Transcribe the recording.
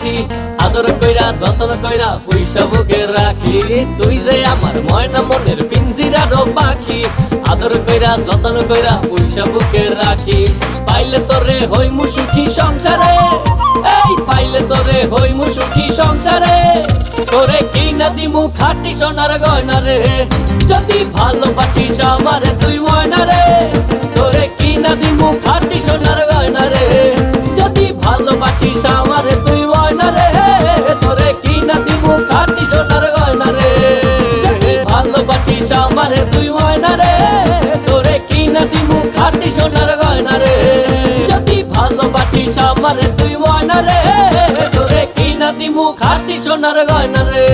বাসি আদর কইরা যত্ন কইরা পয়সা বুকে রাখি তুই যে আমার ময়না মনের পিঞ্জিরারও পাখি আদর কইরা যত্ন কইরা পয়সা বুকে রাখি পাইলে তোরে হইমু সুখী সংসারে এই পাইলে তোরে হইমু সুখী সংসারে তোরে কিনা দিমু খাঁটি সোনার গয়না রে যদি ভালোবাসিস আমারে তুই ময়না রে তোরে কিনা দিমু খাঁটি সোনার গয়না রে যদি ভালোবাসিস আমারে তুই ময়না রে তোরে কিনা দিমু খাঁটি সোনার গয়না রে যদি ভালোবাসিস আমারে তুই ময়না রে তোরে কিনা দিমু খাঁটি সোনার গয়না রে যদি ভালোবাসিস আমারে তুই ময়না রে তোরে কিনা দিমু খাঁটি সোনার গয়না রে